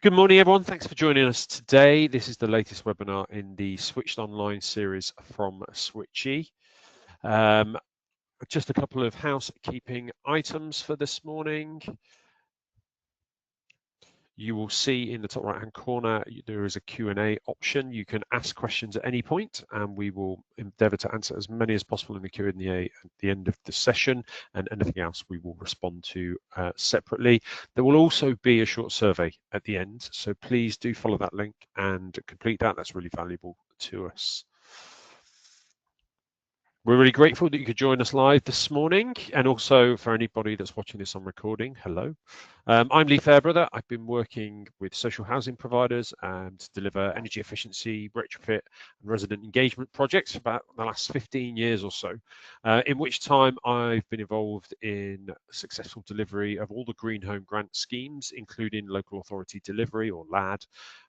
Good morning, everyone. Thanks for joining us today. This is the latest webinar in the Switched Online series from Switchee. Just a couple of housekeeping items for this morning. You will see in the top right-hand corner, there is a Q&A option. You can ask questions at any point, and we will endeavour to answer as many as possible in the Q&A at the end of the session, and anything else we will respond to separately. There will also be a short survey at the end, so please do follow that link and complete that. That's really valuable to us. We're really grateful that you could join us live this morning, and also for anybody that's watching this on recording, hello. I'm Lee Fairbrother. I've been working with social housing providers to deliver energy efficiency, retrofit and resident engagement projects for about the last 15 years or so, in which time I've been involved in successful delivery of all the Green Home Grant schemes, including Local Authority Delivery or LAD,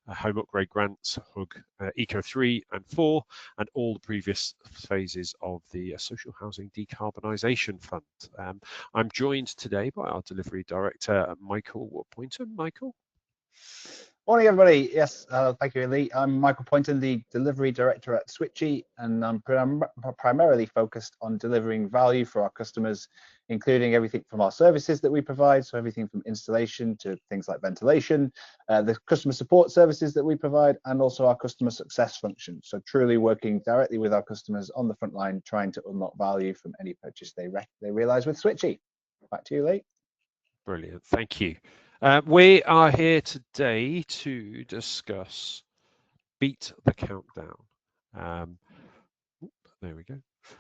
Home Upgrade Grants, HUG, Eco 3 and 4, and all the previous phases of the Social Housing Decarbonisation Fund. I'm joined today by our Delivery Director, Michael Poynton. Michael? Morning, everybody. Yes, thank you, Lee. I'm Michael Poynton, the Delivery Director at Switchee, and I'm primarily focused on delivering value for our customers, including everything from our services that we provide, so everything from installation to things like ventilation, the customer support services that we provide, and also our customer success function. So truly working directly with our customers on the front line, trying to unlock value from any purchase they realise with Switchee. Back to you, Lee. Brilliant, thank you. We are here today to discuss Beat the Countdown. There we go.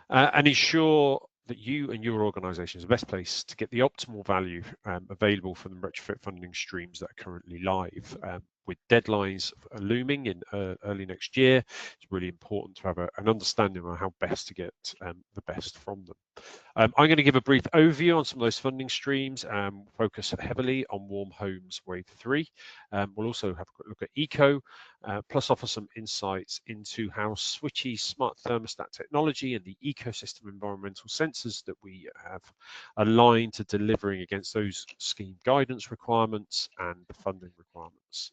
And ensure that you and your organisation is the best place to get the optimal value available from the retrofit funding streams that are currently live. With deadlines looming in early next year, it's really important to have an understanding of how best to get the best from them. I'm going to give a brief overview on some of those funding streams, focus heavily on Warm Homes Wave 3. We'll also have a quick look at Eco, plus offer some insights into how Switchee's smart thermostat technology and the ecosystem environmental sensors that we have aligned to delivering against those scheme guidance requirements and the funding requirements.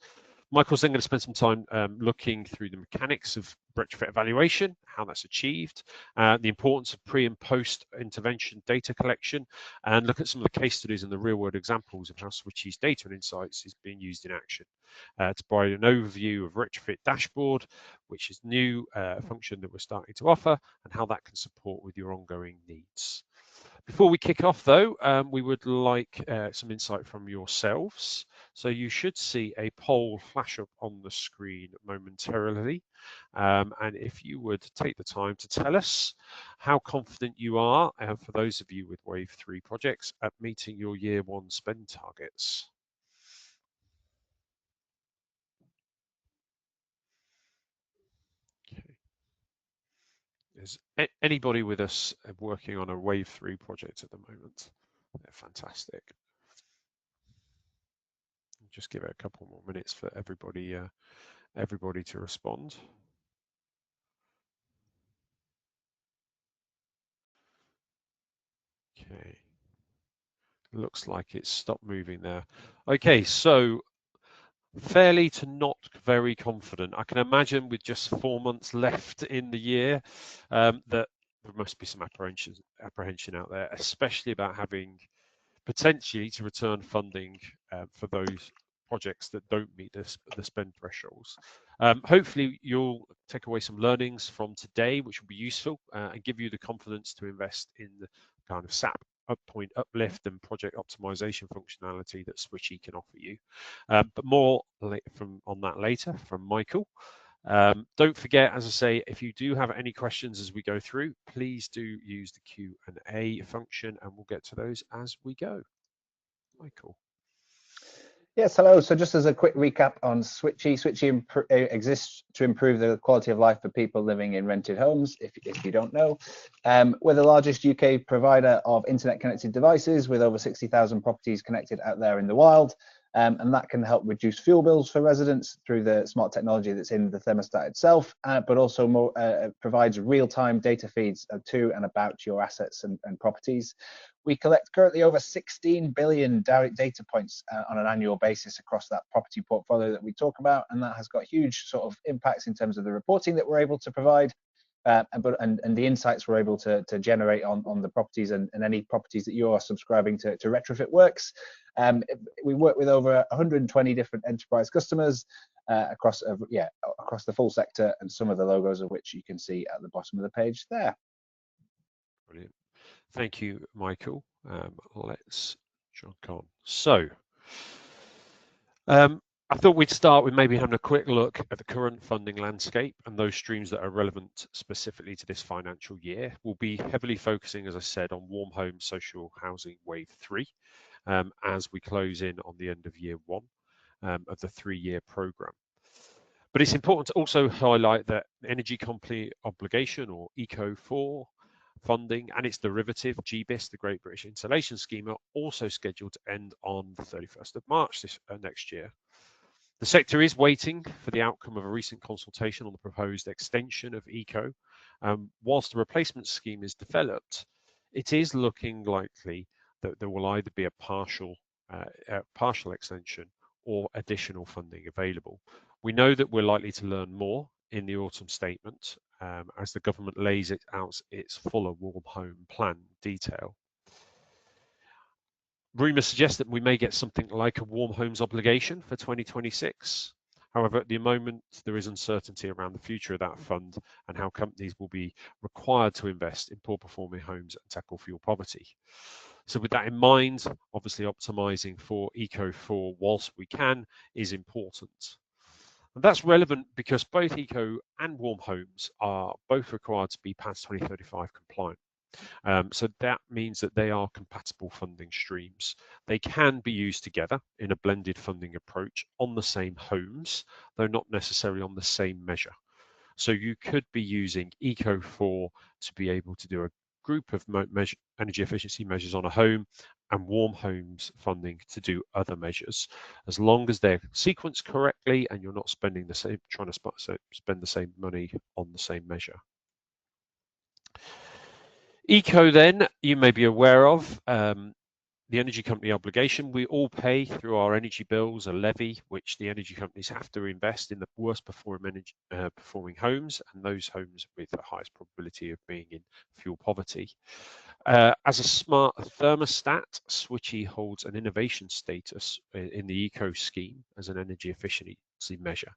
Michael's then going to spend some time looking through the mechanics of retrofit evaluation, how that's achieved, the importance of pre and post intervention data collection, and look at some of the case studies and the real world examples of how Switchee's data and insights is being used in action. To provide an overview of retrofit dashboard, which is new function that we're starting to offer, and how that can support with your ongoing needs. Before we kick off, though, we would like some insight from yourselves. So you should see a poll flash up on the screen momentarily. And if you would take the time to tell us how confident you are, for those of you with Wave 3 projects, at meeting your year 1 spend targets. Is anybody with us working on a Wave 3 project at the moment? They're fantastic. Just give it a couple more minutes for everybody to respond. Okay. Looks like it's stopped moving there. Okay, so fairly to not very confident. I can imagine with just 4 months left in the year that there must be some apprehension out there, especially about having potentially to return funding for those projects that don't meet the spend thresholds. Hopefully you'll take away some learnings from today, which will be useful and give you the confidence to invest in the kind of SAP point uplift and project optimization functionality that Switchee can offer you. But more on that later from Michael. Don't forget, as I say, if you do have any questions as we go through, please do use the Q&A function and we'll get to those as we go. Michael. Yes, hello. So just as a quick recap on Switchee, Switchee exists to improve the quality of life for people living in rented homes, if you don't know. We're the largest UK provider of internet connected devices with over 60,000 properties connected out there in the wild. and that can help reduce fuel bills for residents through the smart technology that's in the thermostat itself, but also provides real-time data feeds to and about your assets and properties. We collect currently over 16 billion data points on an annual basis across that property portfolio that we talk about, and that has got huge sort of impacts in terms of the reporting that we're able to provide, and the insights we're able to generate on the properties and any properties that you are subscribing to Retrofit Works. We work with over 120 different enterprise customers across the full sector, and some of the logos of which you can see at the bottom of the page there. Brilliant. Thank you, Michael. Let's jump on. So, I thought we'd start with maybe having a quick look at the current funding landscape and those streams that are relevant specifically to this financial year. We'll be heavily focusing, as I said, on warm home social housing wave 3 as we close in on the end of year 1 of the 3-year programme. But it's important to also highlight that Energy Company Obligation, or ECO4 funding, and its derivative, GBIS, the Great British Insulation Scheme, are also scheduled to end on the 31st of March next year. The sector is waiting for the outcome of a recent consultation on the proposed extension of ECO. Whilst the replacement scheme is developed, it is looking likely that there will either be a partial extension or additional funding available. We know that we're likely to learn more in the autumn statement as the government lays out its fuller warm home plan detail. Rumours suggest that we may get something like a warm homes obligation for 2026. However, at the moment, there is uncertainty around the future of that fund and how companies will be required to invest in poor performing homes and tackle fuel poverty. So with that in mind, obviously optimising for ECO4 whilst we can is important. And that's relevant because both eco and warm homes are both required to be PAS 2035 compliant. So that means that they are compatible funding streams. They can be used together in a blended funding approach on the same homes, though not necessarily on the same measure. So you could be using ECO4 to be able to do a group of energy efficiency measures on a home, and warm homes funding to do other measures, as long as they're sequenced correctly and you're not spending trying to spend the same money on the same measure. ECO, then, you may be aware of, the Energy Company Obligation. We all pay through our energy bills a levy, which the energy companies have to invest in the worst performing homes, and those homes with the highest probability of being in fuel poverty. As a smart thermostat, Switchee holds an innovation status in the ECO scheme as an energy efficiency measure.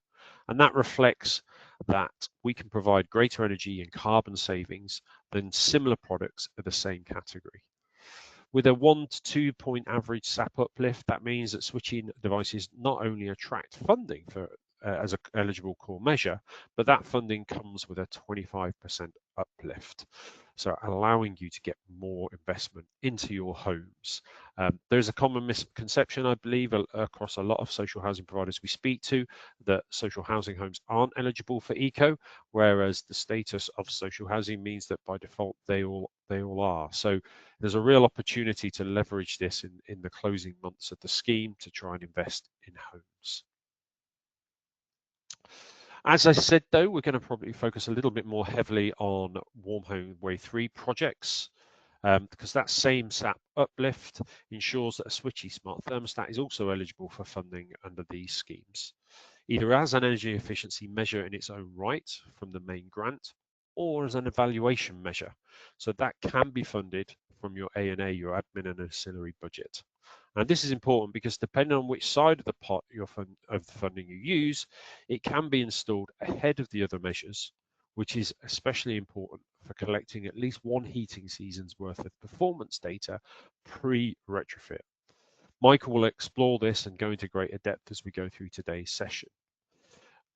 And that reflects that we can provide greater energy and carbon savings than similar products of the same category. With a 1 to 2 point average SAP uplift, that means that Switchee devices not only attract funding as an eligible core measure, but that funding comes with a 25% uplift. So allowing you to get more investment into your homes. There's a common misconception, I believe, across a lot of social housing providers we speak to, that social housing homes aren't eligible for ECO, whereas the status of social housing means that by default they all are. So there's a real opportunity to leverage this in the closing months of the scheme to try and invest in homes. As I said, though, we're going to probably focus a little bit more heavily on Warm Home Wave 3 projects, because that same SAP uplift ensures that a Switchee smart thermostat is also eligible for funding under these schemes, either as an energy efficiency measure in its own right from the main grant, or as an evaluation measure. So that can be funded from your A&A, your admin and ancillary budget. And this is important because depending on which side of the pot of the funding you use, it can be installed ahead of the other measures, which is especially important for collecting at least one heating season's worth of performance data pre-retrofit. Michael will explore this and go into greater depth as we go through today's session.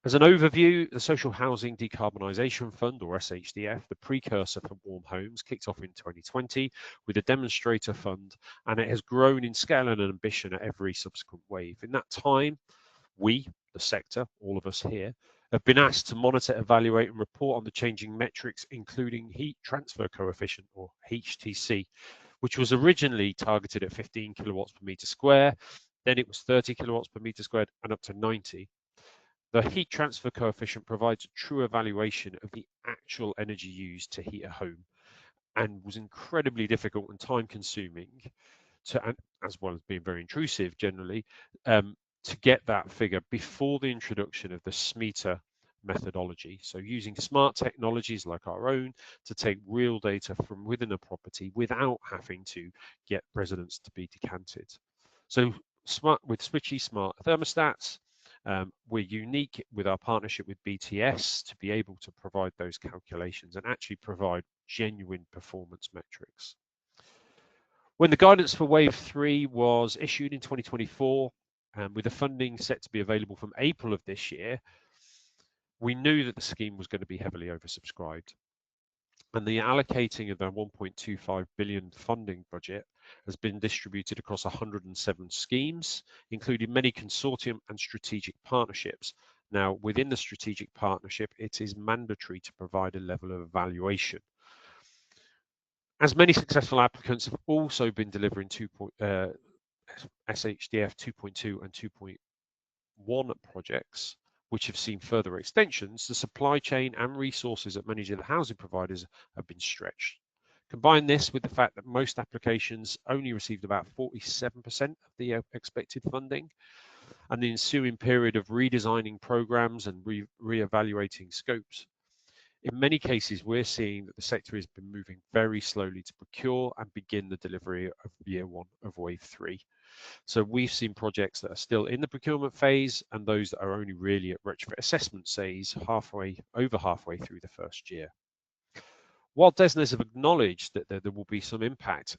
As an overview, the Social Housing Decarbonisation Fund, or SHDF, the precursor for warm homes, kicked off in 2020 with a demonstrator fund, and it has grown in scale and ambition at every subsequent wave. In that time, we, the sector, all of us here, have been asked to monitor, evaluate and report on the changing metrics, including heat transfer coefficient, or HTC, which was originally targeted at 15 kilowatts per metre square, then it was 30 kilowatts per meter squared and up to 90. The heat transfer coefficient provides a true evaluation of the actual energy used to heat a home, and was incredibly difficult and time consuming to, as well as being very intrusive generally, to get that figure before the introduction of the SMETA methodology. So using smart technologies like our own to take real data from within a property without having to get residents to be decanted. So with Switchee smart thermostats, we're unique with our partnership with BTS to be able to provide those calculations and actually provide genuine performance metrics. When the guidance for Wave 3 was issued in 2024, with the funding set to be available from April of this year, we knew that the scheme was going to be heavily oversubscribed. And the allocating of the 1.25 billion funding budget has been distributed across 107 schemes, including many consortium and strategic partnerships. Now, within the strategic partnership, it is mandatory to provide a level of evaluation. As many successful applicants have also been delivering SHDF 2.2 and 2.1 projects, which have seen further extensions, the supply chain and resources at many of the housing providers have been stretched. Combine this with the fact that most applications only received about 47% of the expected funding, and the ensuing period of redesigning programs and re-evaluating scopes. In many cases, we're seeing that the sector has been moving very slowly to procure and begin the delivery of year 1 of Wave 3. So we've seen projects that are still in the procurement phase and those that are only really at retrofit assessment phase over halfway through the first year. While DESNZ have acknowledged that there will be some impact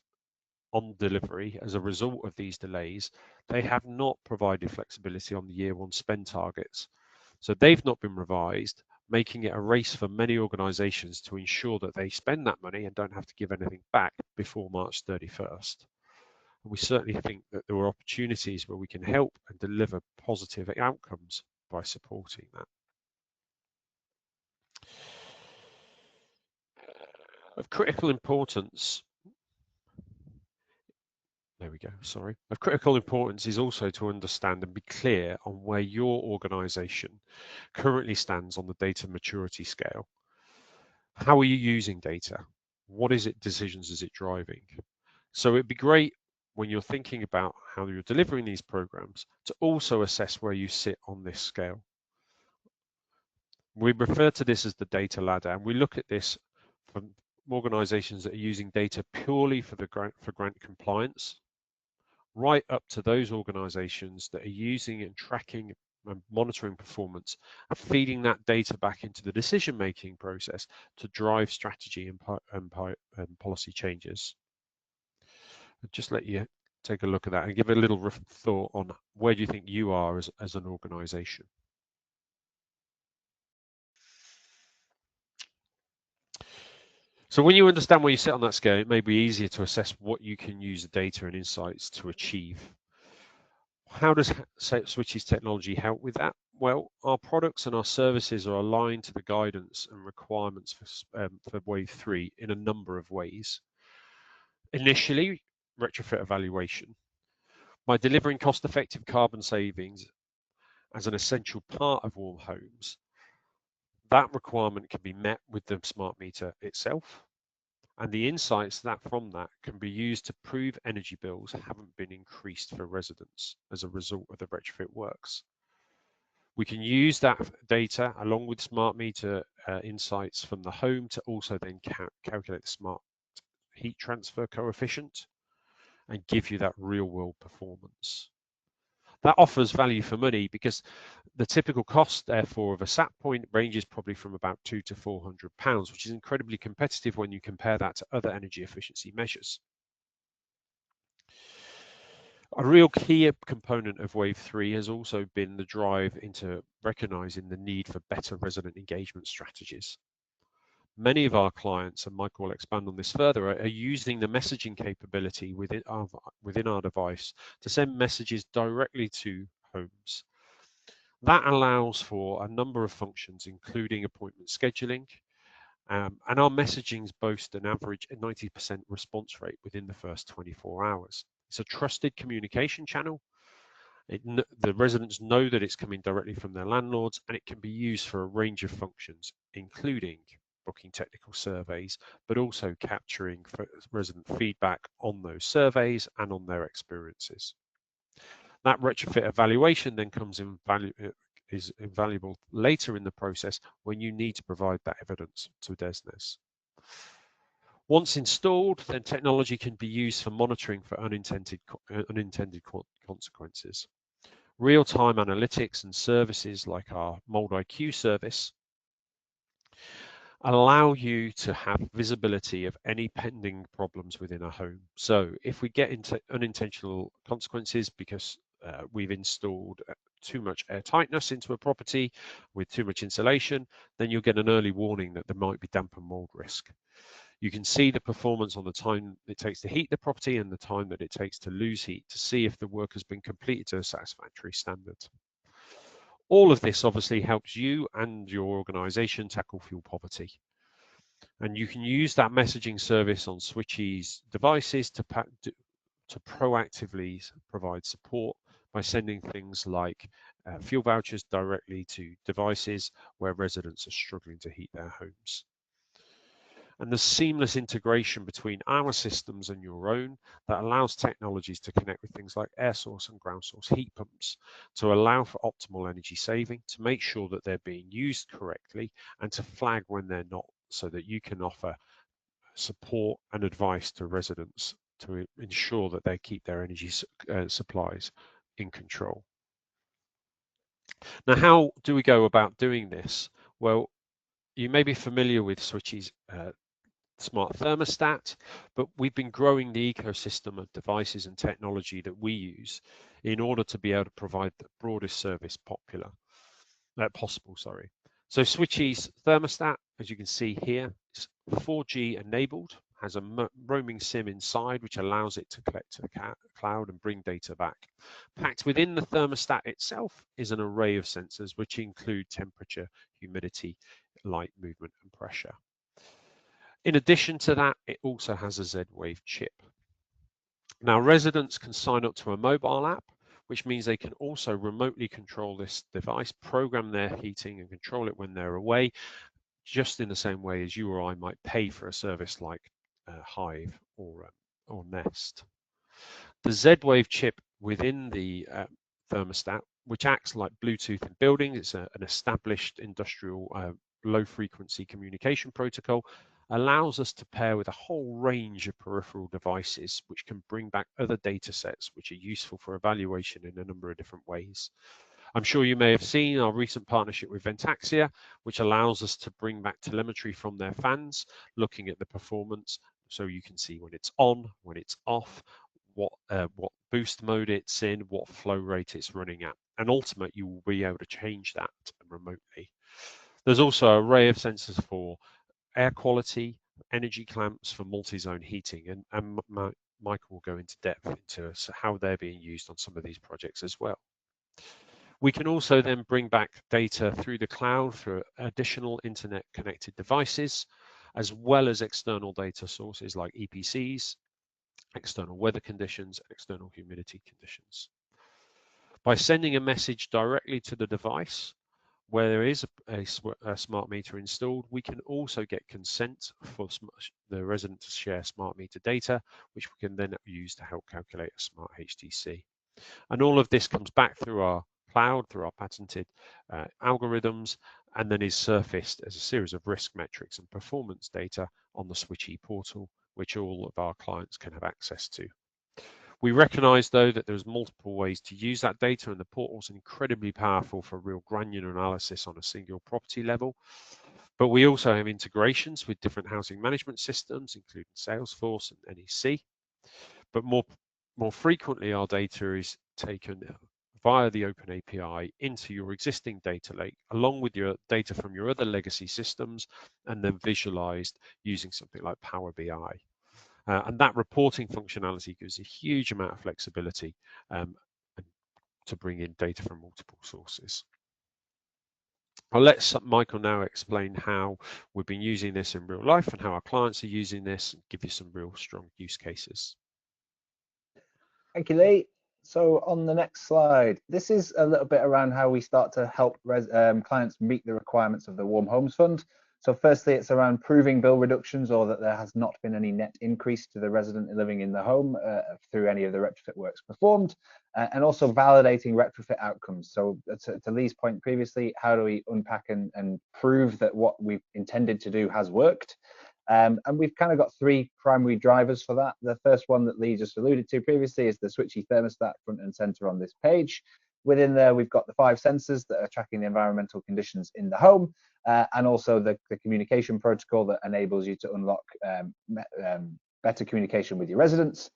on delivery as a result of these delays, they have not provided flexibility on the year 1 spend targets. So they've not been revised, making it a race for many organisations to ensure that they spend that money and don't have to give anything back before March 31st. And we certainly think that there are opportunities where we can help and deliver positive outcomes by supporting that. Of critical importance, Of critical importance is also to understand and be clear on where your organisation currently stands on the data maturity scale. How are you using data? What decisions is it driving? So it'd be great when you're thinking about how you're delivering these programs to also assess where you sit on this scale. We refer to this as the data ladder, and we look at this from organisations that are using data purely for grant compliance, right up to those organisations that are using and tracking and monitoring performance and feeding that data back into the decision-making process to drive strategy and policy changes. I'll just let you take a look at that and give a little thought on where do you think you are as an organisation. So when you understand where you sit on that scale, it may be easier to assess what you can use the data and insights to achieve. How does Switchee's technology help with that? Well, our products and our services are aligned to the guidance and requirements for Wave 3 in a number of ways. Initially, retrofit evaluation. By delivering cost-effective carbon savings as an essential part of warm homes, that requirement can be met with the smart meter itself, and the insights from that can be used to prove energy bills haven't been increased for residents as a result of the retrofit works. We can use that data along with smart meter insights from the home to also then calculate the smart heat transfer coefficient and give you that real world performance. That offers value for money because the typical cost, therefore, of a SAP point ranges probably from about £200 to £400, which is incredibly competitive when you compare that to other energy efficiency measures. A real key component of Wave 3 has also been the drive into recognising the need for better resident engagement strategies. Many of our clients, and Michael will expand on this further, are using the messaging capability within our device to send messages directly to homes. That allows for a number of functions, including appointment scheduling, and our messagings boast an average 90% response rate within the first 24 hours. It's a trusted communication channel, The residents know that it's coming directly from their landlords, and it can be used for a range of functions, including booking technical surveys, but also capturing resident feedback on those surveys and on their experiences. That retrofit evaluation then is invaluable later in the process when you need to provide that evidence to DESNZ. Once installed, then technology can be used for monitoring for unintended consequences. Real-time analytics and services like our Mold IQ service allow you to have visibility of any pending problems within a home. So if we get into unintentional consequences because we've installed too much air tightness into a property with too much insulation, then you'll get an early warning that there might be damp and mold risk. You can see the performance on the time it takes to heat the property and the time that it takes to lose heat to see if the work has been completed to a satisfactory standard. All of this obviously helps you and your organization tackle fuel poverty. And you can use that messaging service on Switchee's devices to proactively provide support by sending things like fuel vouchers directly to devices where residents are struggling to heat their homes. And the seamless integration between our systems and your own that allows technologies to connect with things like air source and ground source heat pumps to allow for optimal energy saving, to make sure that they're being used correctly and to flag when they're not, so that you can offer support and advice to residents to ensure that they keep their energy supplies in control. Now, how do we go about doing this? Well, you may be familiar with Switchee's smart thermostat, but we've been growing the ecosystem of devices and technology that we use in order to be able to provide the broadest service possible. So Switchee's thermostat, as you can see here, is 4G enabled, has a roaming SIM inside, which allows it to collect to the cloud and bring data back. Packed within the thermostat itself is an array of sensors, which include temperature, humidity, light movement, and pressure. In addition to that, it also has a Z-Wave chip. Now, residents can sign up to a mobile app, which means they can also remotely control this device, program their heating and control it when they're away, just in the same way as you or I might pay for a service like Hive or Nest. The Z-Wave chip within the thermostat, which acts like Bluetooth in buildings, it's an established industrial low-frequency communication protocol, allows us to pair with a whole range of peripheral devices which can bring back other data sets which are useful for evaluation in a number of different ways. I'm sure you may have seen our recent partnership with Ventaxia, which allows us to bring back telemetry from their fans, looking at the performance, so you can see when it's on, when it's off, what boost mode it's in, what flow rate it's running at, and ultimately you will be able to change that remotely. There's also an array of sensors for air quality, energy clamps for multi-zone heating, and Michael will go into depth into how they're being used on some of these projects as well. We can also then bring back data through the cloud through additional internet connected devices, as well as external data sources like EPCs, external weather conditions, and external humidity conditions. By sending a message directly to the device, where there is a smart meter installed, we can also get consent for the resident to share smart meter data, which we can then use to help calculate a smart HTC. And all of this comes back through our cloud, through our patented algorithms, and then is surfaced as a series of risk metrics and performance data on the Switchee portal, which all of our clients can have access to. We recognize, though, that there's multiple ways to use that data, and the portal is incredibly powerful for real granular analysis on a single property level. But we also have integrations with different housing management systems, including Salesforce and NEC. But more frequently, our data is taken via the Open API into your existing data lake, along with your data from your other legacy systems, and then visualized using something like Power BI. And that reporting functionality gives a huge amount of flexibility to bring in data from multiple sources. I'll let Michael now explain how we've been using this in real life and how our clients are using this, and give you some real strong use cases. Thank you, Lee. So on the next slide, this is a little bit around how we start to help clients meet the requirements of the Warm Homes Fund. So firstly, it's around proving bill reductions or that there has not been any net increase to the resident living in the home through any of the retrofit works performed, and also validating retrofit outcomes. So to Lee's point previously, how do we unpack and prove that what we've intended to do has worked? And we've kind of got three primary drivers for that. The first one that Lee just alluded to previously is the Switchee thermostat front and center on this page. Within there, we've got the 5 sensors that are tracking the environmental conditions in the home, and also the communication protocol that enables you to unlock better communication with your residents.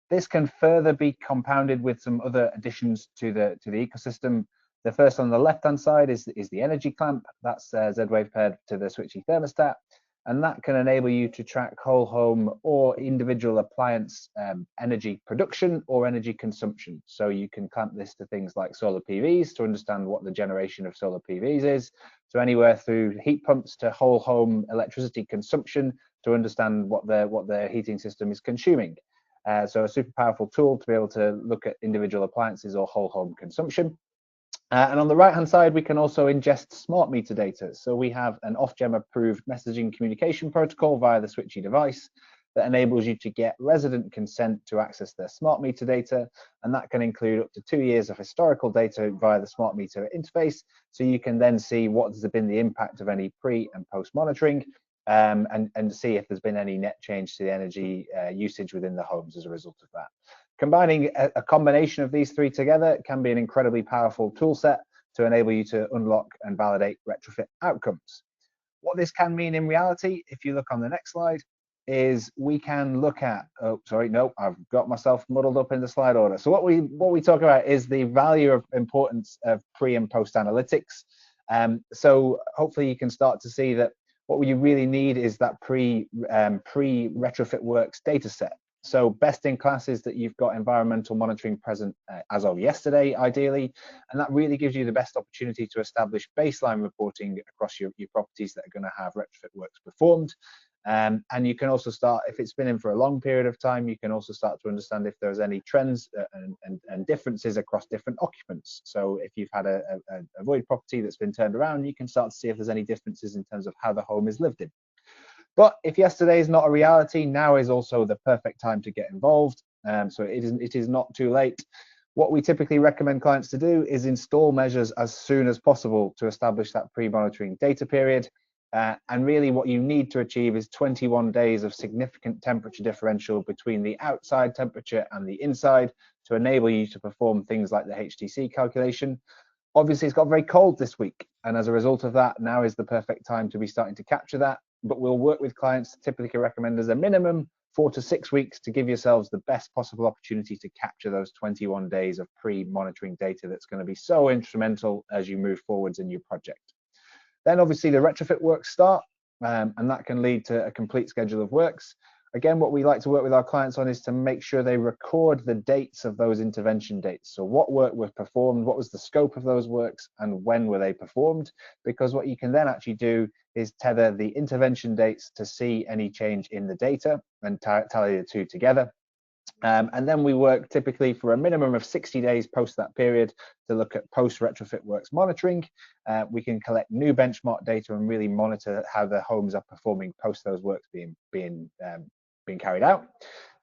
This can further be compounded with some other additions to the ecosystem. The first on the left-hand side is the energy clamp. That's Z-Wave paired to the Switchee thermostat, and that can enable you to track whole home or individual appliance energy production or energy consumption. So you can clamp this to things like solar PVs to understand what the generation of solar PVs is, so anywhere through heat pumps to whole home electricity consumption to understand what their heating system is consuming. So a super powerful tool to be able to look at individual appliances or whole home consumption. And on the right-hand side, we can also ingest smart meter data. So we have an Ofgem approved messaging communication protocol via the Switchee device that enables you to get resident consent to access their smart meter data. And that can include up to 2 years of historical data via the smart meter interface. So you can then see what has been the impact of any pre and post monitoring, and see if there's been any net change to the energy usage within the homes as a result of that. Combining a combination of these three together can be an incredibly powerful tool set to enable you to unlock and validate retrofit outcomes. What this can mean in reality, if you look on the next slide, is we can look at, oh, sorry, no, I've got myself muddled up in the slide order. So what we talk about is the value of importance of pre and post analytics. So hopefully you can start to see that what you really need is that pre-retrofit works data set. So best in class is that you've got environmental monitoring present as of yesterday, ideally, and that really gives you the best opportunity to establish baseline reporting across your properties that are going to have retrofit works performed. And you can also start, if it's been in for a long period of time, you can also start to understand if there's any trends and differences across different occupants. So if you've had a void property that's been turned around, you can start to see if there's any differences in terms of how the home is lived in. But if yesterday is not a reality, now is also the perfect time to get involved. So it is not too late. What we typically recommend clients to do is install measures as soon as possible to establish that pre-monitoring data period. And really what you need to achieve is 21 days of significant temperature differential between the outside temperature and the inside to enable you to perform things like the HTC calculation. Obviously, it's got very cold this week, and as a result of that, now is the perfect time to be starting to capture that. But we'll work with clients to typically recommend as a minimum 4 to 6 weeks to give yourselves the best possible opportunity to capture those 21 days of pre-monitoring data that's going to be so instrumental as you move forwards in your project. Then obviously the retrofit works start, and that can lead to a complete schedule of works. Again, what we like to work with our clients on is to make sure they record the dates of those intervention dates. So what work was performed, what was the scope of those works, and when were they performed? Because what you can then actually do is tether the intervention dates to see any change in the data and tally the two together. And then we work typically for a minimum of 60 days post that period to look at post retrofit works monitoring. We can collect new benchmark data and really monitor how the homes are performing post those works being carried out.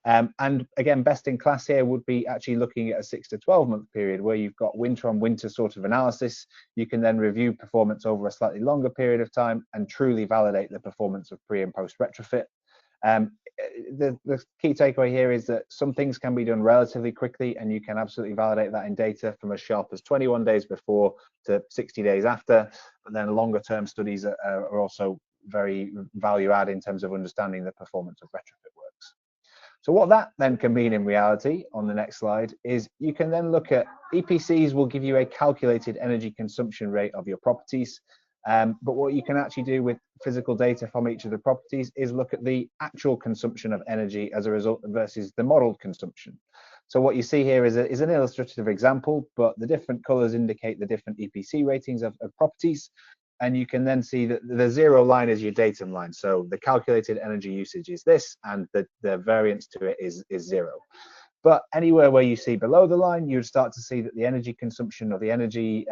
And again, best in class here would be actually looking at a 6 to 12 month period where you've got winter on winter sort of analysis. You can then review performance over a slightly longer period of time and truly validate the performance of pre and post retrofit. The key takeaway here is that some things can be done relatively quickly, and you can absolutely validate that in data from as sharp as 21 days before to 60 days after. But then longer term studies are also very value add in terms of understanding the performance of retrofit works. So what that then can mean in reality on the next slide is you can then look at EPCs will give you a calculated energy consumption rate of your properties. But what you can actually do with physical data from each of the properties is look at the actual consumption of energy as a result versus the modeled consumption. So what you see here is an illustrative example, but the different colors indicate the different EPC ratings of properties. And you can then see that the zero line is your datum line. So the calculated energy usage is this, and the variance to it is zero. But anywhere where you see below the line, you would start to see that the energy consumption or the energy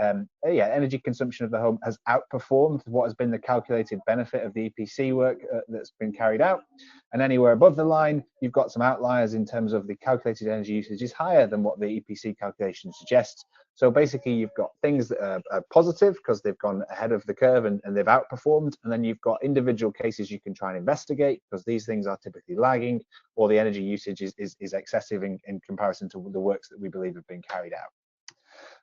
consumption of the home has outperformed what has been the calculated benefit of the EPC work that's been carried out. And anywhere above the line, you've got some outliers in terms of the calculated energy usage is higher than what the EPC calculation suggests. So basically, you've got things that are positive because they've gone ahead of the curve and they've outperformed. And then you've got individual cases you can try and investigate because these things are typically lagging, or the energy usage is excessive in comparison to the works that we believe have been carried out.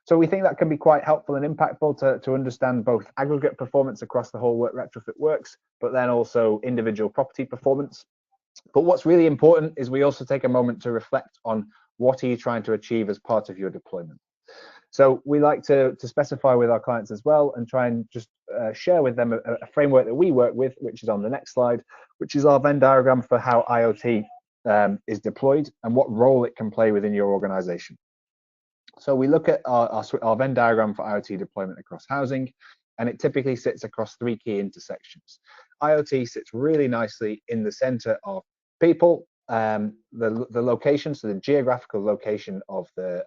So we think that can be quite helpful and impactful to understand both aggregate performance across the whole retrofit works, but then also individual property performance. But what's really important is we also take a moment to reflect on what are you trying to achieve as part of your deployment. So we like to specify with our clients as well and try and just share with them a framework that we work with, which is on the next slide, which is our Venn diagram for how IoT is deployed and what role it can play within your organization. So we look at our Venn diagram for IoT deployment across housing, and it typically sits across three key intersections. IoT sits really nicely in the center of people, the location, so the geographical location of the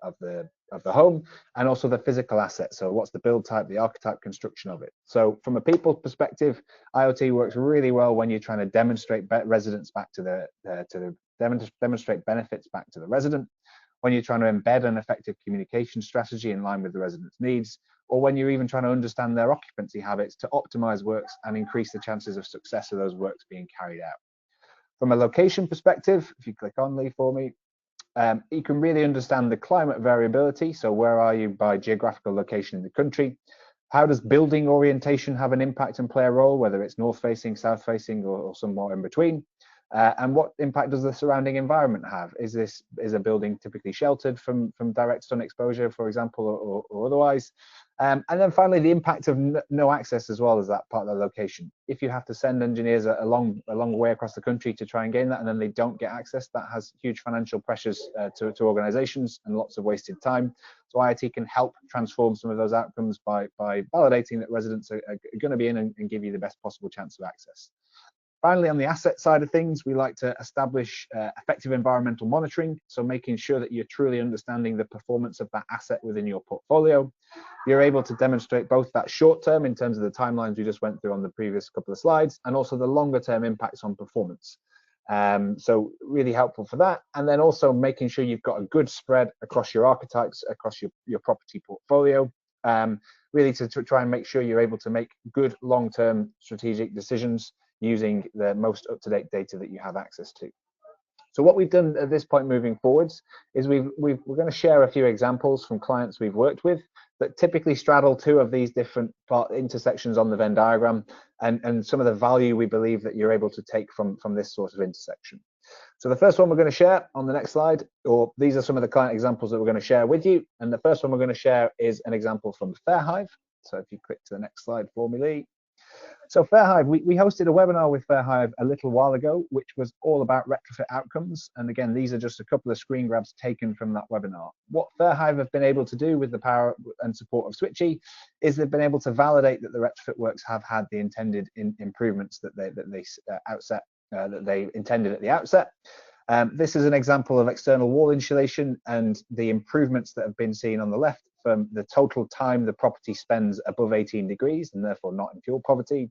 home, and also the physical asset. So what's the build type, the archetype, construction of it. So from a people perspective, IoT works really well when you're trying to demonstrate residents back to demonstrate benefits back to the resident, when you're trying to embed an effective communication strategy in line with the residents' needs, or when you're even trying to understand their occupancy habits to optimize works and increase the chances of success of those works being carried out. From a location perspective, if you click on Lee for me, you can really understand the climate variability. So where are you by geographical location in the country? How does building orientation have an impact and play a role, whether it's north facing, south facing, or somewhere in between? And what impact does the surrounding environment have? Is a building typically sheltered from direct sun exposure, for example, or otherwise? And then finally, the impact of no access as well as that part of the location. If you have to send engineers a long way across the country to try and gain that, and then they don't get access, that has huge financial pressures to organizations and lots of wasted time. So IoT can help transform some of those outcomes by validating that residents are going to be in and give you the best possible chance of access. Finally, on the asset side of things, we like to establish effective environmental monitoring. So making sure that you're truly understanding the performance of that asset within your portfolio. You're able to demonstrate both that short term in terms of the timelines we just went through on the previous couple of slides, and also the longer term impacts on performance. So really helpful for that. And then also making sure you've got a good spread across your archetypes, across your property portfolio. Really to try and make sure you're able to make good long-term strategic decisions using the most up-to-date data that you have access to. So what we've done at this point moving forwards is we're going to share a few examples from clients we've worked with that typically straddle two of these different intersections on the Venn diagram, and some of the value we believe that you're able to take from this sort of intersection. So the first one we're going to share on the next slide, or these are some of the client examples that we're going to share with you. And the first one we're going to share is an example from Fairhive. So if you click to the next slide for me, Lee. So Fairhive, we hosted a webinar with Fairhive a little while ago, which was all about retrofit outcomes. And again, these are just a couple of screen grabs taken from that webinar. What Fairhive have been able to do with the power and support of Switchee is they've been able to validate that the retrofit works have had the intended improvements that they intended at the outset. This is an example of external wall insulation and the improvements that have been seen on the left from the total time the property spends above 18 degrees and therefore not in fuel poverty,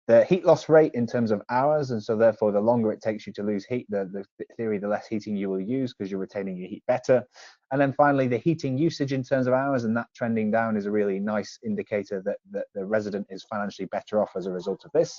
the heat loss rate in terms of hours, and so therefore the longer it takes you to lose heat, the theory, the less heating you will use because you're retaining your heat better. And then finally the heating usage in terms of hours, and that trending down is a really nice indicator that the resident is financially better off as a result of this.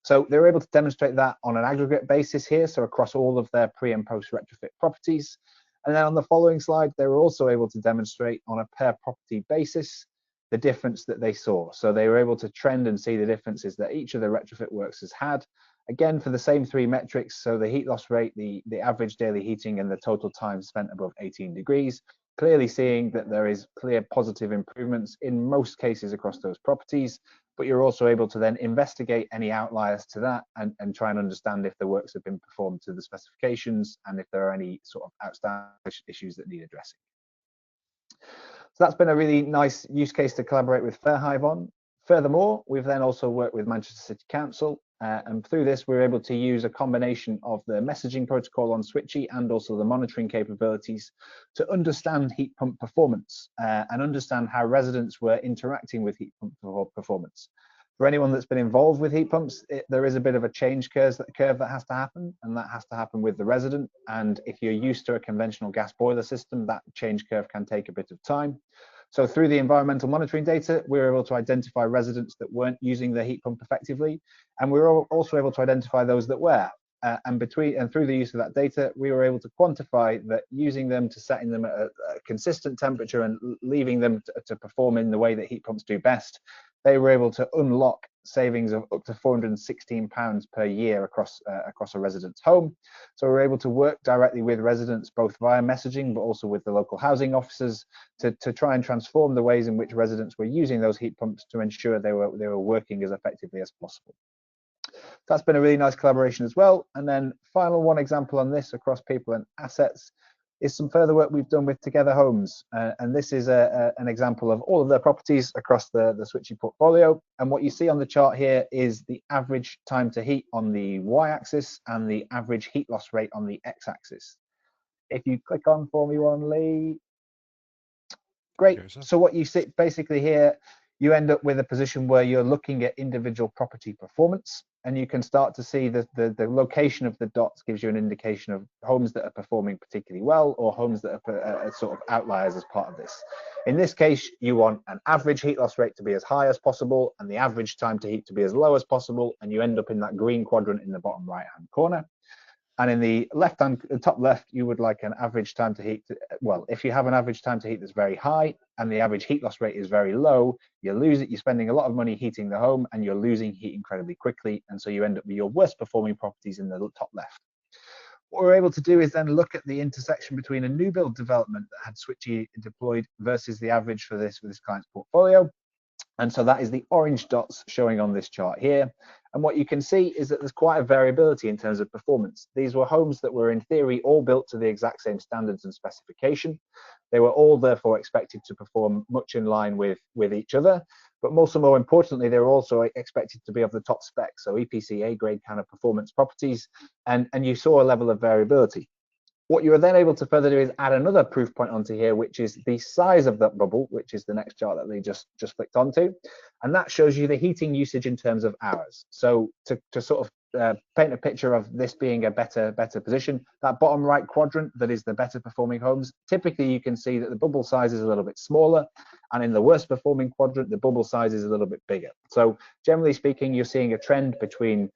So they're able to demonstrate that on an aggregate basis here, so across all of their pre and post retrofit properties. And then on the following slide, they were also able to demonstrate on a per property basis the difference that they saw. So they were able to trend and see the differences that each of the retrofit works has had. Again, for the same three metrics, so the heat loss rate, the average daily heating, and the total time spent above 18 degrees, clearly seeing that there is clear positive improvements in most cases across those properties. But you're also able to then investigate any outliers to that and try and understand if the works have been performed to the specifications and if there are any sort of outstanding issues that need addressing. So that's been a really nice use case to collaborate with Fairhive on. Furthermore, we've then also worked with Manchester City Council And through this, we're able to use a combination of the messaging protocol on Switchee and also the monitoring capabilities to understand heat pump performance and understand how residents were interacting with heat pump performance. For anyone that's been involved with heat pumps, there is a bit of a change curve that has to happen, and that has to happen with the resident. And if you're used to a conventional gas boiler system, that change curve can take a bit of time. So through the environmental monitoring data, we were able to identify residents that weren't using their heat pump effectively, and we were also able to identify those that were. And through the use of that data, we were able to quantify that using them to setting them at a consistent temperature and leaving them to perform in the way that heat pumps do best, they were able to unlock savings of up to £416 per year across a resident's home. So we're able to work directly with residents, both via messaging, but also with the local housing officers, to try and transform the ways in which residents were using those heat pumps to ensure they were working as effectively as possible. That's been a really nice collaboration as well. And then final one example on this across people and assets is some further work we've done with Together Homes. And this is an example of all of their properties across the Switchee portfolio. And what you see on the chart here is the average time to heat on the y-axis and the average heat loss rate on the x-axis. If you click on for me one, Lee. Great. So what you see basically here, you end up with a position where you're looking at individual property performance, and you can start to see the location of the dots gives you an indication of homes that are performing particularly well or homes that are sort of outliers as part of this. In this case, you want an average heat loss rate to be as high as possible and the average time to heat to be as low as possible, and you end up in that green quadrant in the bottom right-hand corner. And in the top left, you would like an average time to heat. Well, if you have an average time to heat that's very high and the average heat loss rate is very low, you lose it. You're spending a lot of money heating the home and you're losing heat incredibly quickly. And so you end up with your worst performing properties in the top left. What we're able to do is then look at the intersection between a new build development that had Switchee deployed versus the average for this client's portfolio. And so that is the orange dots showing on this chart here. And what you can see is that there's quite a variability in terms of performance. These were homes that were in theory all built to the exact same standards and specification. They were all therefore expected to perform much in line with each other. But also more importantly, they were also expected to be of the top spec, so EPC A grade kind of performance properties. And you saw a level of variability. What you are then able to further do is add another proof point onto here, which is the size of that bubble, which is the next chart that they just clicked onto. And that shows you the heating usage in terms of hours. So to sort of paint a picture of this being a better position, that bottom right quadrant that is the better performing homes, typically you can see that the bubble size is a little bit smaller. And in the worst performing quadrant, the bubble size is a little bit bigger. So generally speaking, you're seeing a trend between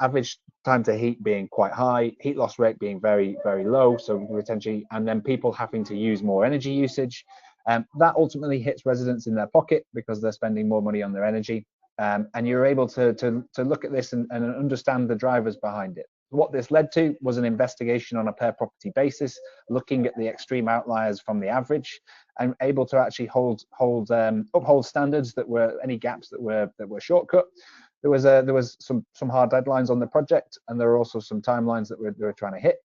average time to heat being quite high, heat loss rate being very, very low, so retention, and then people having to use more energy usage. That ultimately hits residents in their pocket because they're spending more money on their energy. And you're able to look at this and understand the drivers behind it. What this led to was an investigation on a per property basis, looking at the extreme outliers from the average, and able to actually uphold standards that were any gaps that were shortcut. There was some hard deadlines on the project, and there were also some timelines that they were trying to hit.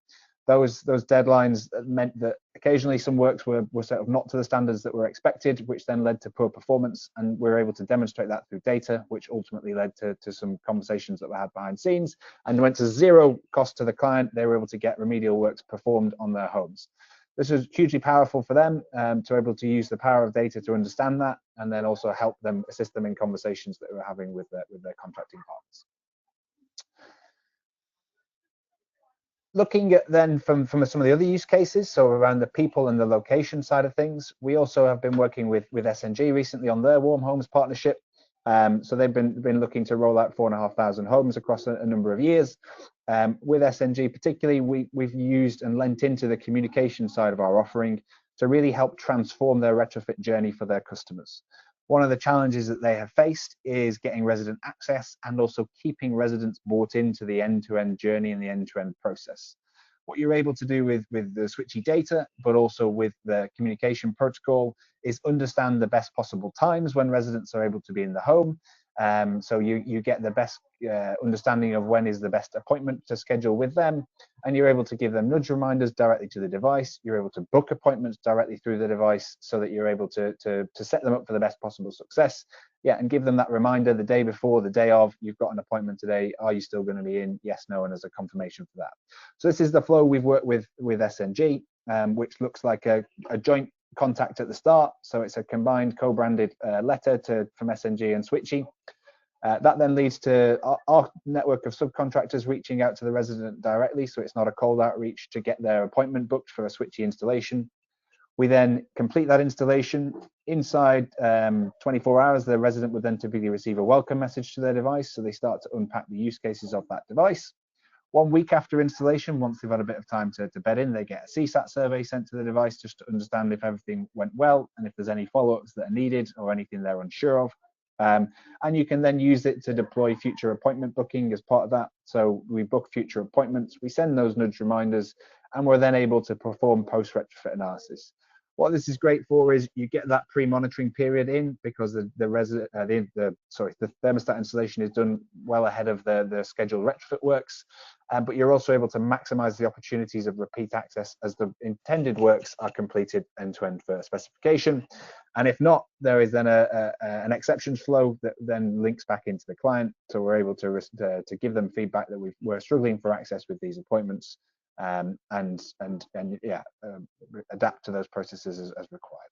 Those deadlines meant that occasionally some works were sort of not to the standards that were expected, which then led to poor performance. And we were able to demonstrate that through data, which ultimately led to some conversations that were had behind scenes and went to zero cost to the client. They were able to get remedial works performed on their homes. This was hugely powerful for them to be able to use the power of data to understand that, and then also help them, assist them in conversations that they were having with their contracting partners. Looking at then from some of the other use cases, so around the people and the location side of things, we also have been working with SNG recently on their Warm Homes partnership. So they've been looking to roll out 4,500 homes across a number of years. With SNG particularly, we've used and lent into the communication side of our offering to really help transform their retrofit journey for their customers. One of the challenges that they have faced is getting resident access and also keeping residents bought into the end-to-end journey and the end-to-end process. What you're able to do with the Switchee data, but also with the communication protocol, is understand the best possible times when residents are able to be in the home. So you get the best understanding of when is the best appointment to schedule with them, and you're able to give them nudge reminders directly to the device. You're able to book appointments directly through the device so that you're able to set them up for the best possible success. yeah, and give them that reminder the day before, the day of, you've got an appointment today. Are you still going to be in? Yes, no, and as a confirmation for that. So this is the flow we've worked with SNG, which looks like a joint contact at the start. So it's a combined co-branded letter from SNG and Switchee. That then leads to our network of subcontractors reaching out to the resident directly. So it's not a cold outreach to get their appointment booked for a Switchee installation. We then complete that installation. Inside 24 hours, the resident would then typically receive a welcome message to their device. So they start to unpack the use cases of that device. 1 week after installation, once they've had a bit of time to bed in, they get a CSAT survey sent to the device just to understand if everything went well and if there's any follow-ups that are needed or anything they're unsure of. And you can then use it to deploy future appointment booking as part of that. So we book future appointments, we send those nudge reminders, and we're then able to perform post-retrofit analysis. What this is great for is you get that pre-monitoring period in because the thermostat installation is done well ahead of the scheduled retrofit works, but you're also able to maximize the opportunities of repeat access as the intended works are completed end-to-end for specification. And if not, there is then an exceptions flow that then links back into the client, so we're able to give them feedback that we're struggling for access with these appointments. Adapt to those processes as required.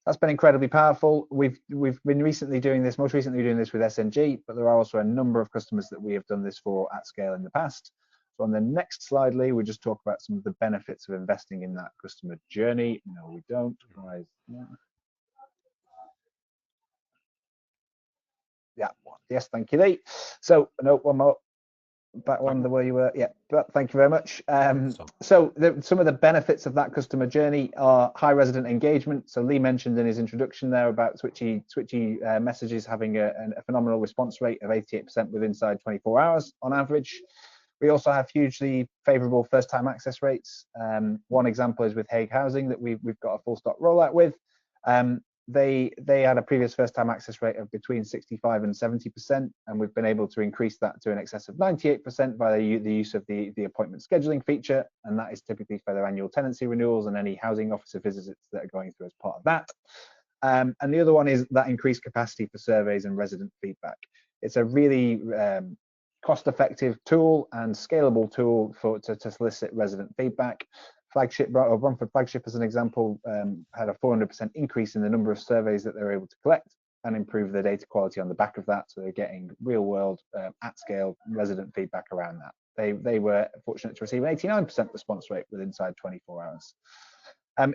That's been incredibly powerful. We've been most recently doing this with SNG, but there are also a number of customers that we have done this for at scale in the past. So on the next slide, Lee, we just talk about some of the benefits of investing in that customer journey. No, we don't. Yeah, yes, thank you, Lee. So no, one more. Back one the way you were, yeah, but thank you very much. Some of the benefits of that customer journey are high resident engagement. So Lee mentioned in his introduction there about Switchee messages having a phenomenal response rate of 88% within inside 24 hours on average. We also have hugely favorable first time access rates. One example is with Hague Housing that we've got a full stop rollout with. They had a previous first time access rate of between 65 and 70%, and we've been able to increase that to an excess of 98% by the use of the appointment scheduling feature, and that is typically for their annual tenancy renewals and any housing officer visits that are going through as part of that. And the other one is that increased capacity for surveys and resident feedback. It's a really cost-effective tool and scalable tool to solicit resident feedback. Romford Flagship, as an example, had a 400% increase in the number of surveys that they're able to collect and improve their data quality on the back of that. So they're getting real-world, at-scale resident feedback around that. They were fortunate to receive an 89% response rate within inside 24 hours.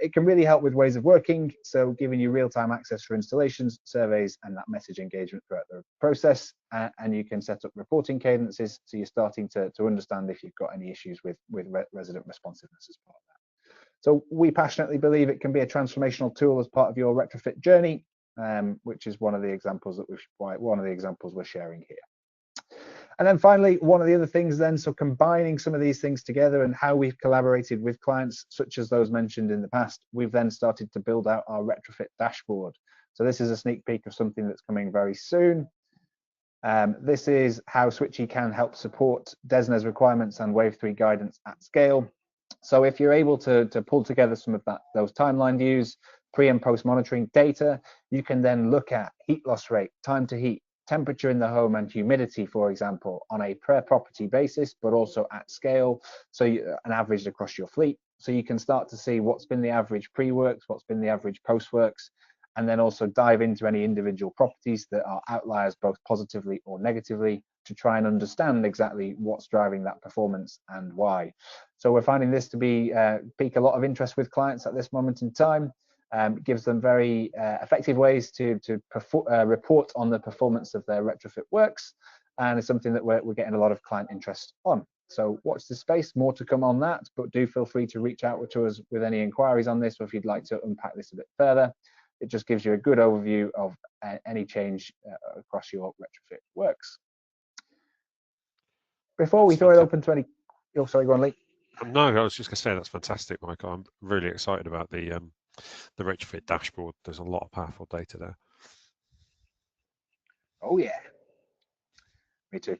It can really help with ways of working, so giving you real-time access for installations, surveys, and that message engagement throughout the process. And you can set up reporting cadences, so you're starting to understand if you've got any issues with resident responsiveness as part of that. So we passionately believe it can be a transformational tool as part of your retrofit journey, which is one of the examples we're sharing here. And then finally, one of the other things then, so combining some of these things together and how we've collaborated with clients, such as those mentioned in the past, we've then started to build out our retrofit dashboard. So this is a sneak peek of something that's coming very soon. This is how Switchee can help support DESNZ requirements and Wave 3 guidance at scale. So if you're able to pull together some of those timeline views, pre and post monitoring data, you can then look at heat loss rate, time to heat, temperature in the home and humidity, for example, on a per property basis, but also at scale, so an average across your fleet. So you can start to see what's been the average pre-works, what's been the average post-works, and then also dive into any individual properties that are outliers both positively or negatively to try and understand exactly what's driving that performance and why. So we're finding this to be pique a lot of interest with clients at this moment in time. It gives them very effective ways to report on the performance of their retrofit works, and it's something that we're getting a lot of client interest on. So watch this space, more to come on that, but do feel free to reach out to us with any inquiries on this, or if you'd like to unpack this a bit further. It just gives you a good overview of any change across your retrofit works. Before we throw it open to any, oh, sorry, go on, Lee. No, I was just going to say that's fantastic, Michael. I'm really excited about the retrofit dashboard. There's a lot of powerful data there. Oh yeah, me too.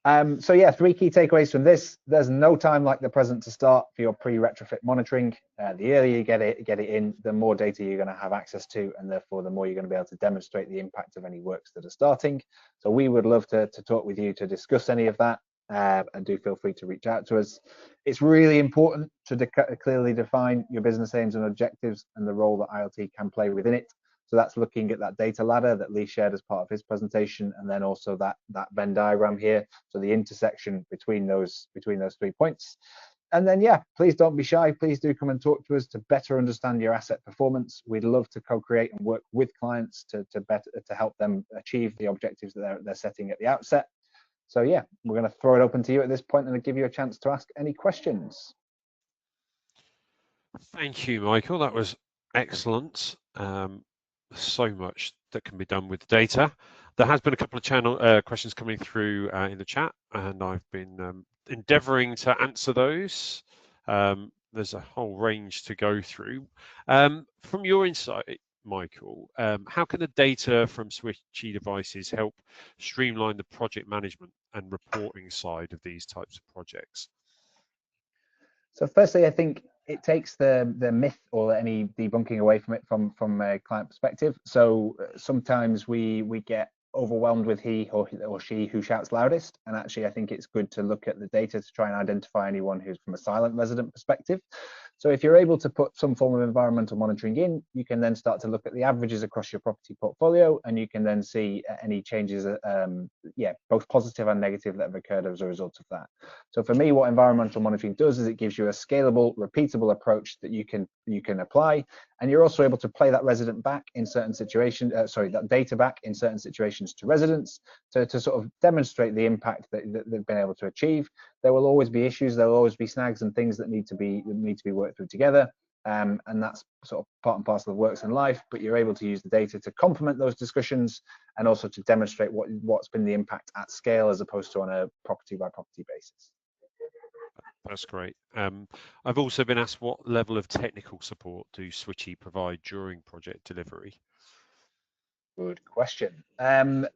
So yeah, 3 key takeaways from this. There's no time like the present to start for your pre-retrofit monitoring. The earlier you get it in, the more data you're going to have access to, and therefore the more you're going to be able to demonstrate the impact of any works that are starting. So we would love to talk with you to discuss any of that, and do feel free to reach out to us. It's really important to clearly define your business aims and objectives and the role that IoT can play within it. So that's looking at that data ladder that Lee shared as part of his presentation, and then also that Venn diagram here. So the intersection between those 3 points. And then, yeah, please don't be shy. Please do come and talk to us to better understand your asset performance. We'd love to co-create and work with clients to help them achieve the objectives that they're setting at the outset. So yeah, we're going to throw it open to you at this point and give you a chance to ask any questions. Thank you, Michael. That was excellent. So much that can be done with data. There has been a couple of questions coming through in the chat, and I've been endeavouring to answer those. There's a whole range to go through. From your insight, Michael, how can the data from Switchee devices help streamline the project management and reporting side of these types of projects? So firstly, I think it takes the myth or any debunking away from it from a client perspective. So sometimes we get overwhelmed with he or she who shouts loudest, and actually I think it's good to look at the data to try and identify anyone who's from a silent resident perspective. So if you're able to put some form of environmental monitoring in, you can then start to look at the averages across your property portfolio, and you can then see any changes, both positive and negative, that have occurred as a result of that. So for me, what environmental monitoring does is it gives you a scalable, repeatable approach that you can apply, and you're also able to play that resident back in certain situations, that data back in certain situations to residents to sort of demonstrate the impact that they've been able to achieve. There will always be issues, there will always be snags and things that need to be worked through together. And that's sort of part and parcel of works in life, but you're able to use the data to complement those discussions and also to demonstrate what's been the impact at scale as opposed to on a property by property basis. That's great. I've also been asked, what level of technical support do Switchee provide during project delivery? Good question.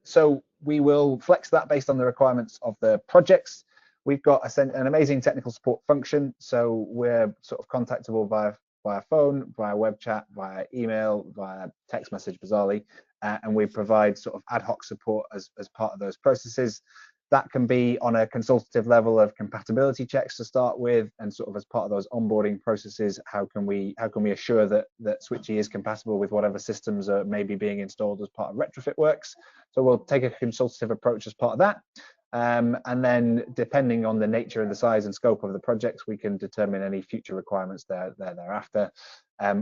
So we will flex that based on the requirements of the projects. We've got an amazing technical support function, so we're sort of contactable via phone, via web chat, via email, via text message, bizarrely, and we provide sort of ad hoc support as part of those processes. That can be on a consultative level of compatibility checks to start with, and sort of as part of those onboarding processes, how can we assure that Switchee is compatible with whatever systems are maybe being installed as part of retrofit works. So we'll take a consultative approach as part of that. And then depending on the nature and the size and scope of the projects, we can determine any future requirements thereafter.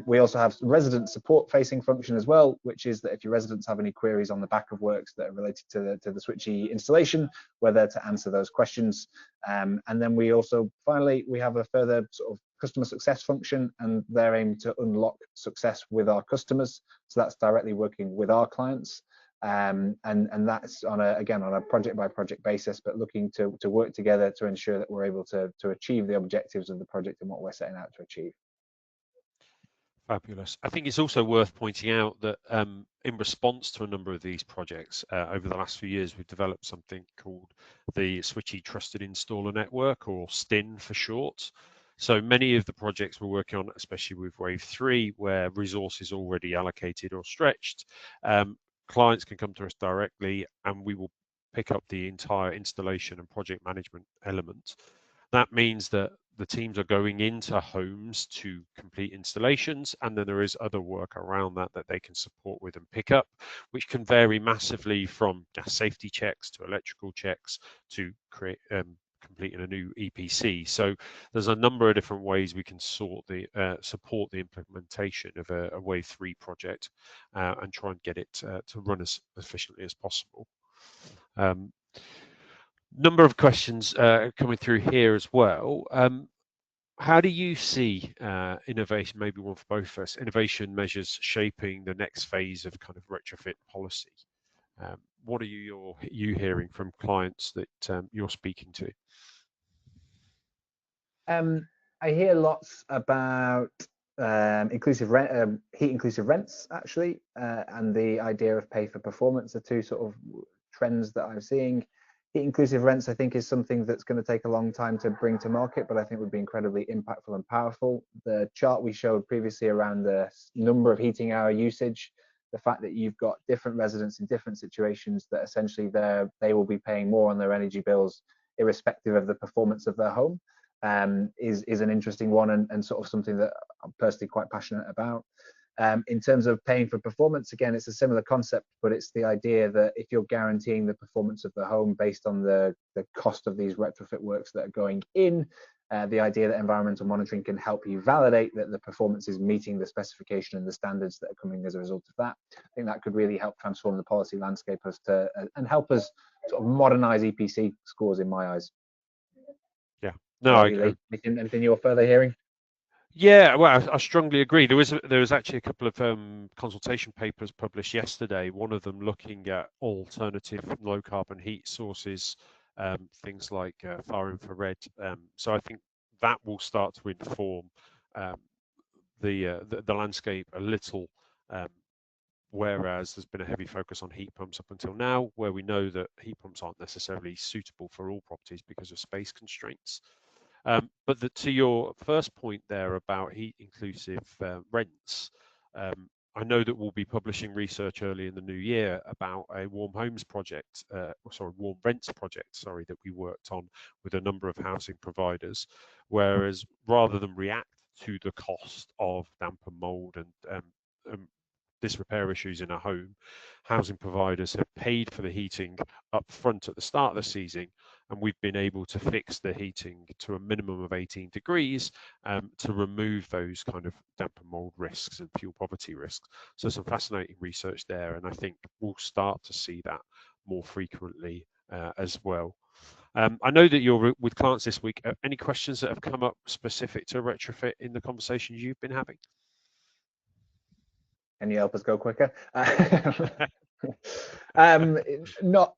We also have resident support facing function as well, which is that if your residents have any queries on the back of works that are related to the Switchee installation, we're there to answer those questions. And then we also, finally, we have a further sort of customer success function, and their aim to unlock success with our customers. So that's directly working with our clients. And that's on a project by project basis, but looking to work together to ensure that we're able to achieve the objectives of the project and what we're setting out to achieve. Fabulous. I think it's also worth pointing out that in response to a number of these projects over the last few years, we've developed something called the Switchee Trusted Installer Network, or STIN for short. So many of the projects we're working on, especially with Wave 3, where resources already allocated or stretched, clients can come to us directly, and we will pick up the entire installation and project management element. That means that the teams are going into homes to complete installations, and then there is other work around that they can support with and pick up, which can vary massively from gas safety checks to electrical checks to completing a new EPC. So there's a number of different ways we can support the implementation of a Wave 3 project and try and get it to run as efficiently as possible. Number of questions coming through here as well. How do you see innovation, maybe one for both of us, innovation measures shaping the next phase of kind of retrofit policy? What are you hearing from clients that you're speaking to? I hear lots about inclusive rent, heat inclusive rents, actually, and the idea of pay for performance are two sort of trends that I'm seeing. heat inclusive rents, I think, is something that's going to take a long time to bring to market, but I think would be incredibly impactful and powerful. The chart we showed previously around the number of heating hour usage, the fact that you've got different residents in different situations, that essentially they will be paying more on their energy bills irrespective of the performance of their home, is an interesting one, and sort of something that I'm personally quite passionate about. In terms of paying for performance, again, it's a similar concept, but it's the idea that if you're guaranteeing the performance of the home based on the cost of these retrofit works that are going in, the idea that environmental monitoring can help you validate that the performance is meeting the specification and the standards that are coming as a result of that. I think that could really help transform the policy landscape as to, and help us sort of modernize EPC scores in my eyes. Yeah. How No, about you, Lee? Anything you're further hearing? yeah, well, I strongly agree. There was actually a couple of consultation papers published yesterday. One of them looking at alternative low carbon heat sources, things like far infrared. So I think that will start to inform um, the landscape a little. Um, Whereas there's been a heavy focus on heat pumps up until now, where we know that heat pumps aren't necessarily suitable for all properties because of space constraints. But to your first point there about heat inclusive rents, I know that we'll be publishing research early in the new year about a warm homes project, warm rents project, that we worked on with a number of housing providers. Whereas rather than react to the cost of damp and mold and disrepair issues in a home, housing providers have paid for the heating up front at the start of the season, and we've been able to fix the heating to a minimum of 18 degrees to remove those kind of damp and mold risks and fuel poverty risks. So some fascinating research there, and I think we'll start to see that more frequently as well. I know that you're with clients this week. Any questions that have come up specific to retrofit in the conversations you've been having? Can you help us go quicker? um, not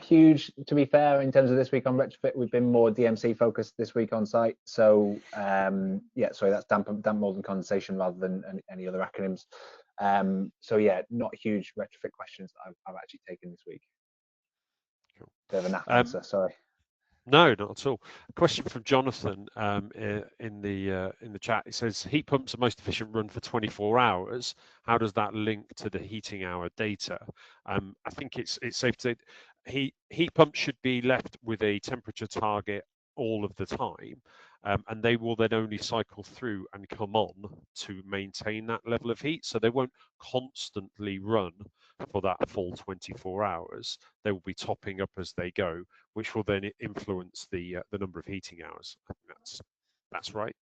huge, to be fair, in terms of this week on retrofit. We've been more DMC focused this week on site. So yeah, sorry, that's damp, mold and condensation rather than any other acronyms. So yeah, not huge retrofit questions that I've actually taken this week. Cool. Bit of a naff answer, sorry. No, not at all. A question from Jonathan in the chat. It says heat pumps are most efficient run for 24 hours. How does that link to the heating hour data? I think it's safe to say heat pumps should be left with a temperature target all of the time, and they will then only cycle through and come on to maintain that level of heat. So they won't constantly run for that full 24 hours. They will be topping up as they go, which will then influence the number of heating hours. I think that's right.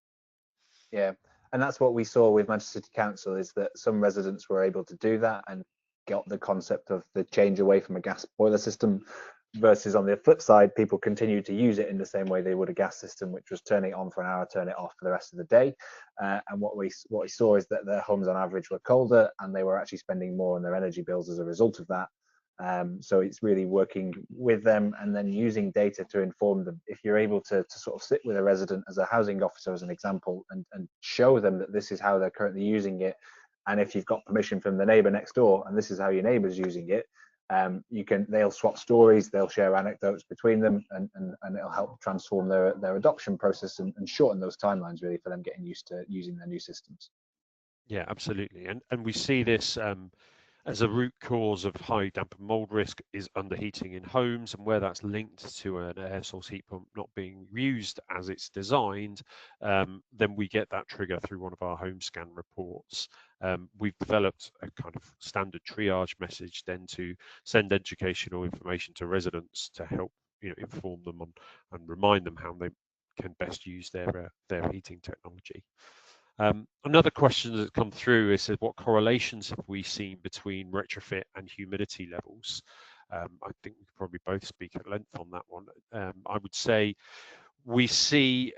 Yeah, and that's what we saw with Manchester City Council, is that some residents were able to do that and got the concept of the change away from a gas boiler system, versus on the flip side, people continued to use it in the same way they would a gas system, which was turn it on for an hour, turn it off for the rest of the day. And what we saw is that their homes on average were colder, and they were actually spending more on their energy bills as a result of that. So it's really working with them and then using data to inform them. If you're able to sort of sit with a resident as a housing officer, as an example, and show them that this is how they're currently using it, and if you've got permission from the neighbour next door and this is how your neighbour's using it, they'll swap stories, they'll share anecdotes between them, and it'll help transform their adoption process and shorten those timelines really for them getting used to using their new systems. Yeah, absolutely. And we see this as a root cause of high damp and mold risk is underheating in homes, and where that's linked to an air source heat pump not being used as it's designed, then we get that trigger through one of our home scan reports. We've developed a kind of standard triage message then to send educational information to residents to help inform them on and remind them how they can best use their heating technology. Another question that's come through is what correlations have we seen between retrofit and humidity levels? I think we could probably both speak at length on that one. I would say we see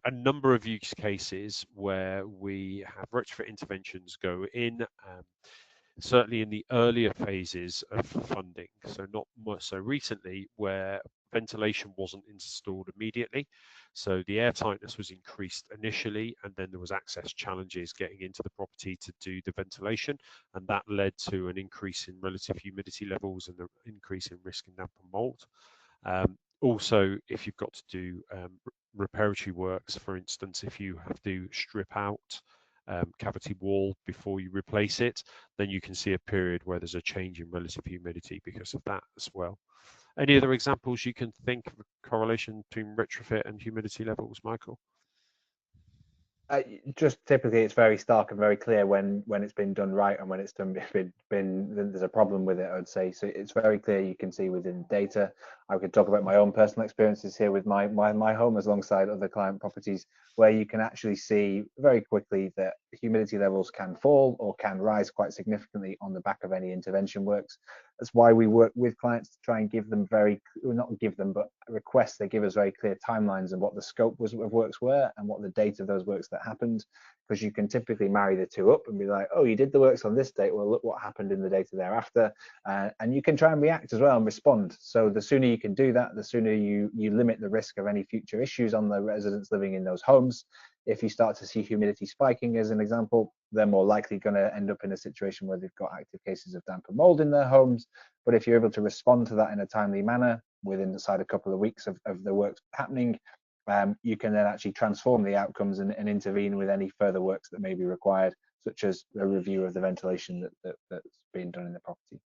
a number of use cases where we have retrofit interventions go in, certainly in the earlier phases of funding. So not much so recently, where ventilation wasn't installed immediately. So the air tightness was increased initially, and then there was access challenges getting into the property to do the ventilation, and that led to an increase in relative humidity levels and an increase in risk in damp and mold. Also, if you've got to do reparatory works, for instance, if you have to strip out cavity wall before you replace it, then you can see a period where there's a change in relative humidity because of that as well. Any other examples you can think of a correlation between retrofit and humidity levels, Michael? Just typically, it's very stark and very clear when it's been done right and when it's been there's a problem with it, I would say. So it's very clear. You can see within data. I could talk about my own personal experiences here with my home, as alongside other client properties, where you can actually see very quickly that humidity levels can fall or can rise quite significantly on the back of any intervention works. That's why we work with clients to try and give them not give them, but request they give us very clear timelines of what the scope of works were and what the date of those works that happened, because you can typically marry the two up and be like, oh, you did the works on this date, well, look what happened in the data thereafter, and you can try and react as well and respond. So the sooner you can do that, the sooner you limit the risk of any future issues on the residents living in those homes. If you start to see humidity spiking, as an example, they're more likely going to end up in a situation where they've got active cases of damp and mold in their homes. But if you're able to respond to that in a timely manner within inside a couple of weeks of the work happening, you can then actually transform the outcomes and intervene with any further works that may be required, such as a review of the ventilation that's being done in the property.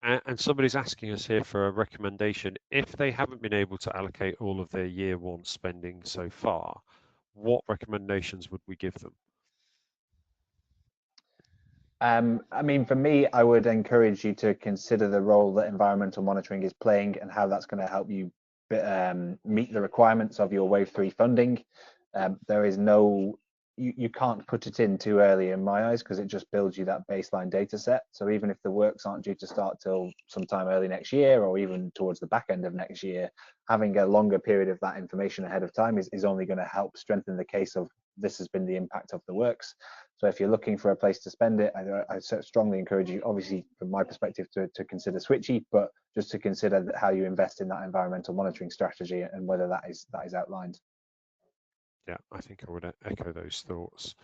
And somebody's asking us here for a recommendation. If they haven't been able to allocate all of their year one spending so far, what recommendations would we give them? I mean, for me, I would encourage you to consider the role that environmental monitoring is playing and how that's going to help you meet the requirements of your Wave 3 funding. There is no, you can't put it in too early in my eyes, because it just builds you that baseline data set. So even if the works aren't due to start till sometime early next year or even towards the back end of next year, having a longer period of that information ahead of time is only going to help strengthen the case of this has been the impact of the works. So if you're looking for a place to spend it, I strongly encourage you, obviously from my perspective, to consider Switchee, but just to consider how you invest in that environmental monitoring strategy and whether that is outlined. Yeah, I think I would echo those thoughts.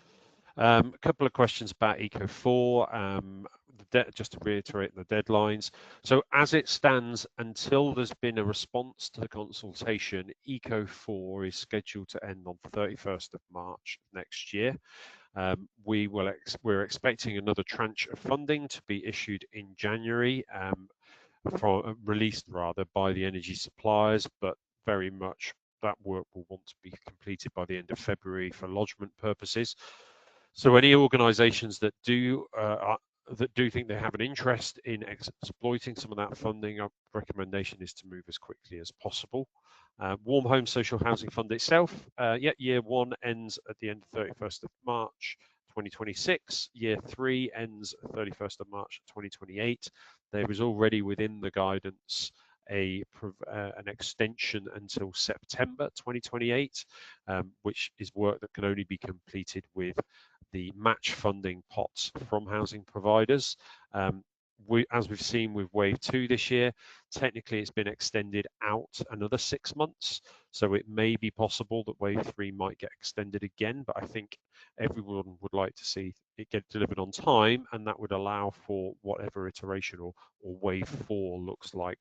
A couple of questions about Eco4, just to reiterate the deadlines. So as it stands, until there's been a response to the consultation, Eco4 is scheduled to end on 31st of March next year. We're expecting another tranche of funding to be issued in January, released rather by the energy suppliers, but very much that work will want to be completed by the end of February for lodgement purposes. So any organisations that do think they have an interest in exploiting some of that funding, our recommendation is to move as quickly as possible. Warm Home Social Housing Fund itself, year one ends at the end of 31st of March 2026. Year three ends 31st of March 2028. There is already within the guidance an extension until September 2028, which is work that can only be completed with the match funding pots from housing providers. As we've seen with Wave 2 this year, technically it's been extended out another 6 months. So it may be possible that Wave 3 might get extended again, but I think everyone would like to see it get delivered on time, and that would allow for whatever iteration or Wave 4 looks like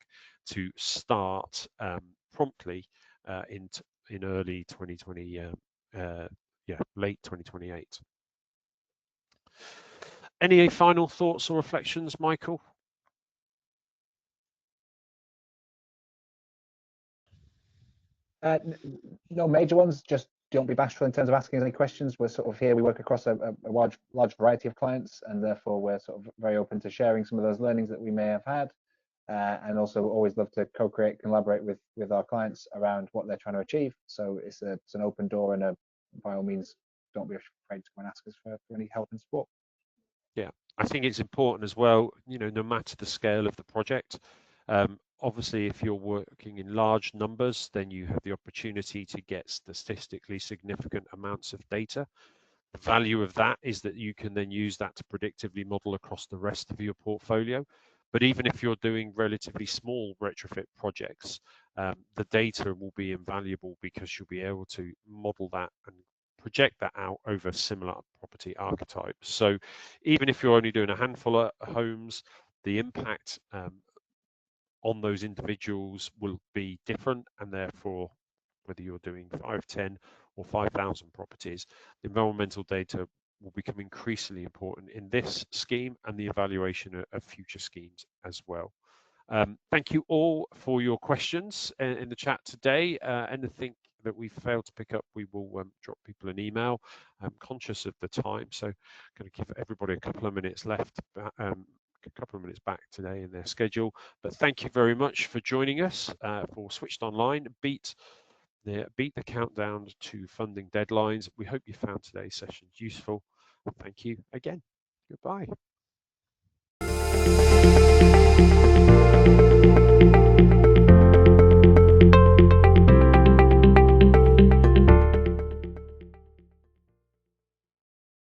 to start promptly in early 2020, late 2028. Any final thoughts or reflections, Michael? No major ones, just don't be bashful in terms of asking any questions. We're sort of here, we work across a large variety of clients, and therefore we're sort of very open to sharing some of those learnings that we may have had, and also always love to co-create, collaborate with our clients around what they're trying to achieve. So it's an open door, and by all means, don't be afraid to go and ask us for any help and support. Yeah, I think it's important as well, no matter the scale of the project, obviously if you're working in large numbers, then you have the opportunity to get statistically significant amounts of data. The value of that is that you can then use that to predictively model across the rest of your portfolio. But even if you're doing relatively small retrofit projects, the data will be invaluable because you'll be able to model that and project that out over similar property archetypes. So even if you're only doing a handful of homes, the impact on those individuals will be different, and therefore whether you're doing 5, 10 or 5,000 properties, the environmental data will become increasingly important in this scheme and the evaluation of future schemes as well. Thank you all for your questions in the chat today. Anything that we failed to pick up, we will drop people an email. I'm conscious of the time, so I'm going to give everybody a couple of minutes left, a couple of minutes back today in their schedule. But thank you very much for joining us for Switched Online. Beat the countdown to funding deadlines. We hope you found today's session useful. Thank you again. Goodbye.